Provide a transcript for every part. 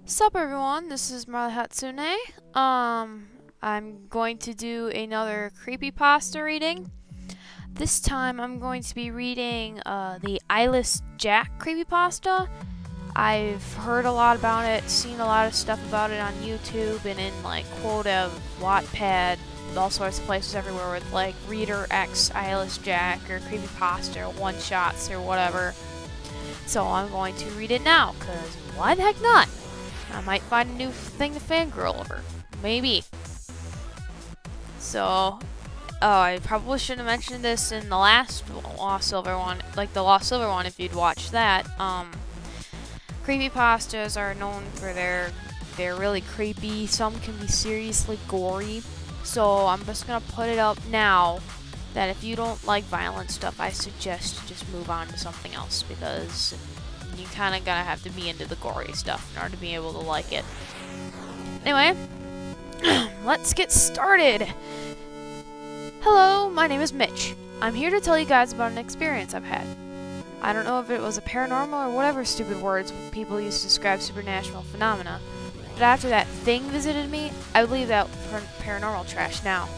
Sup everyone, this is Marley Hatsune. I'm going to do another creepypasta reading. This time I'm going to be reading the Eyeless Jack creepypasta. I've heard a lot about it, seen a lot of stuff about it on YouTube and in like Quotev, Wattpad, all sorts of places everywhere with like Reader X Eyeless Jack or creepypasta or one-shots or whatever. So I'm going to read it now, cause why the heck not? I might find a new thing to fangirl over. Maybe. So, I probably shouldn't have mentioned this in the last Lost Silver one, like the Lost Silver one if you'd watched that. Creepypastas are known for they're really creepy. Some can be seriously gory. So, I'm just gonna put it up now that if you don't like violent stuff, I suggest you just move on to something else because you kind of gotta have to be into the gory stuff in order to be able to like it. Anyway, let's get started. Hello, my name is Mitch. I'm here to tell you guys about an experience I've had. I don't know if it was a paranormal or whatever stupid words people use to describe supernatural phenomena, but after that thing visited me, I would leave that for paranormal trash now.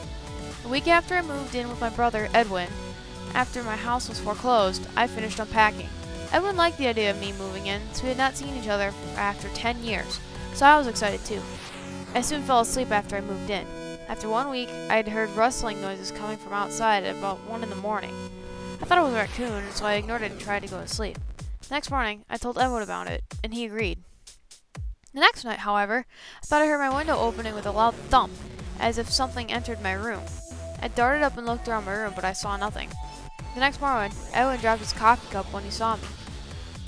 A week after I moved in with my brother, Edwin, after my house was foreclosed, I finished unpacking. Edwin liked the idea of me moving in, so we had not seen each other after 10 years, so I was excited too. I soon fell asleep after I moved in. After 1 week, I had heard rustling noises coming from outside at about 1 in the morning. I thought it was a raccoon, so I ignored it and tried to go to sleep. The next morning, I told Edwin about it, and he agreed. The next night, however, I thought I heard my window opening with a loud thump, as if something entered my room. I darted up and looked around my room, but I saw nothing. The next morning, Edwin dropped his coffee cup when he saw me.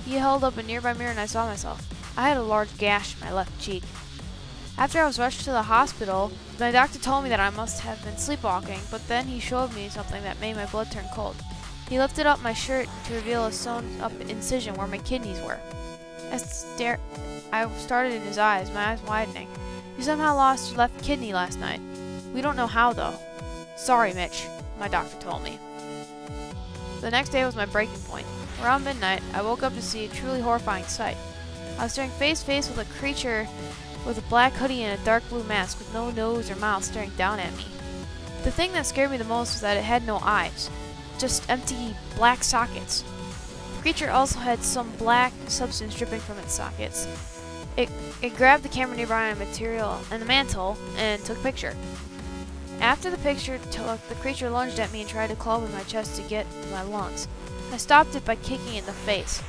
He held up a nearby mirror and I saw myself. I had a large gash in my left cheek. After I was rushed to the hospital, my doctor told me that I must have been sleepwalking, but then he showed me something that made my blood turn cold. He lifted up my shirt to reveal a sewn-up incision where my kidneys were. I started in his eyes, my eyes widening. You somehow lost your left kidney last night. We don't know how, though. Sorry, Mitch, my doctor told me. The next day was my breaking point. Around midnight, I woke up to see a truly horrifying sight. I was staring face to face with a creature with a black hoodie and a dark blue mask with no nose or mouth staring down at me. The thing that scared me the most was that it had no eyes, just empty black sockets. The creature also had some black substance dripping from its sockets. It grabbed the camera nearby on the mantle and took a picture. After the picture took, the creature lunged at me and tried to claw with my chest to get to my lungs. I stopped it by kicking it in the face.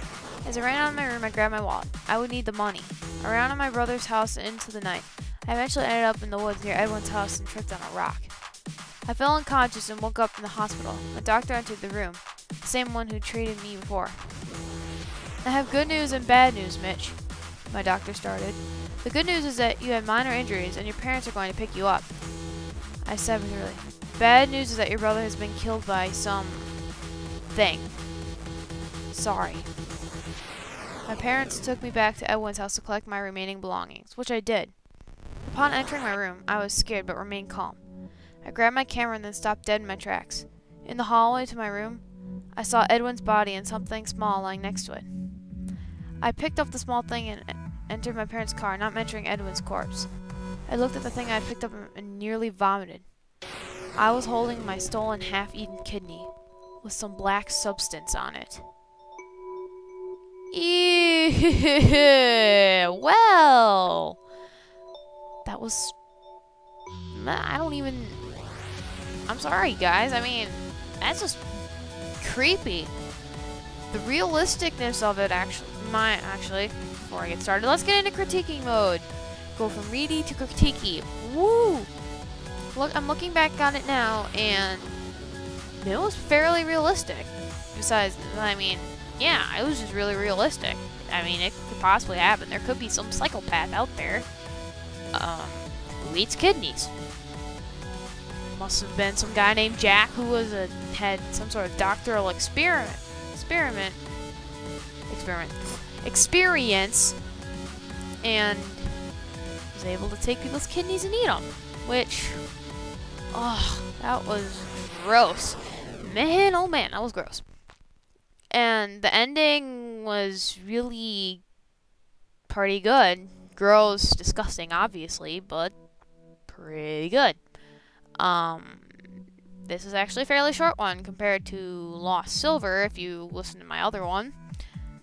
As I ran out of my room, I grabbed my wallet. I would need the money. I ran to my brother's house and into the night. I eventually ended up in the woods near Edwin's house and tripped on a rock. I fell unconscious and woke up in the hospital. A doctor entered the room, the same one who treated me before. I have good news and bad news, Mitch, my doctor started. The good news is that you had minor injuries and your parents are going to pick you up. I said with relief. Bad news is that your brother has been killed by some thing. Sorry. My parents took me back to Edwin's house to collect my remaining belongings, which I did. Upon entering my room, I was scared but remained calm. I grabbed my camera and then stopped dead in my tracks. In the hallway to my room, I saw Edwin's body and something small lying next to it. I picked up the small thing and entered my parents' car, not mentioning Edwin's corpse. I looked at the thing I had picked up and nearly vomited. I was holding my stolen half-eaten kidney with some black substance on it. Ew, well, that was, I'm sorry guys, I mean, that's just creepy. The realisticness of it actually, before I get started, let's get into critiquing mode. Go from ready to critiquey. Woo! Look, I'm looking back on it now, and it was fairly realistic. Besides, I mean, yeah, it was just really realistic. I mean, it could possibly happen. There could be some psychopath out there who eats kidneys. Must have been some guy named Jack who had some sort of doctoral experience, and was able to take people's kidneys and eat them, which, oh, that was gross. Man, oh man, that was gross. And the ending was really pretty good. gross, disgusting, obviously, but pretty good. This is actually a fairly short one compared to Lost Silver, if you listen to my other one.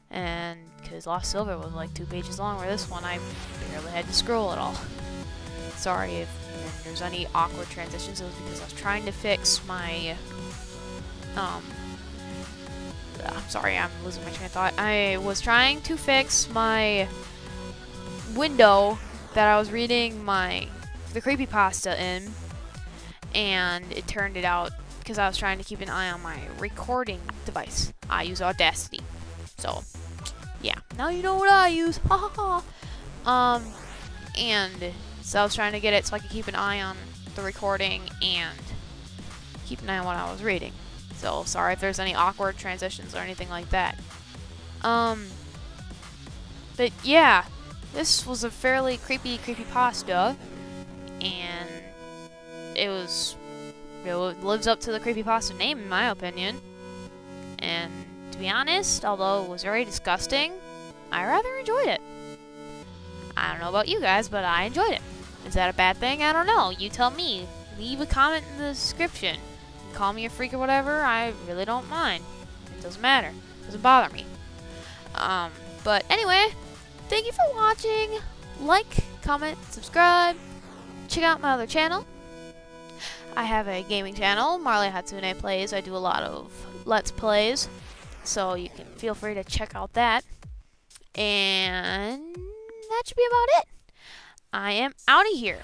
And because Lost Silver was like 2 pages long, where this one I barely had to scroll at all. Sorry if there's any awkward transitions, it was because I was trying to fix my, I'm sorry, I'm losing my train of thought. I was trying to fix my window that I was reading the creepypasta in, and it turned it out because I was trying to keep an eye on my recording device. I use Audacity. So, yeah. Now you know what I use. Ha ha ha. And so I was trying to get it so I could keep an eye on the recording and keep an eye on what I was reading. So, sorry if there's any awkward transitions or anything like that. But yeah, this was a fairly creepypasta, and it lives up to the creepypasta name in my opinion. And to be honest, although it was very disgusting, I rather enjoyed it. I don't know about you guys, but I enjoyed it. Is that a bad thing? I don't know. You tell me. Leave a comment in the description. Call me a freak or whatever. I really don't mind. It doesn't matter. It doesn't bother me. But anyway, thank you for watching. Like, comment, subscribe. Check out my other channel. I have a gaming channel, Marley Hatsune Plays. I do a lot of Let's Plays, so you can feel free to check out that. And that should be about it. I am out of here.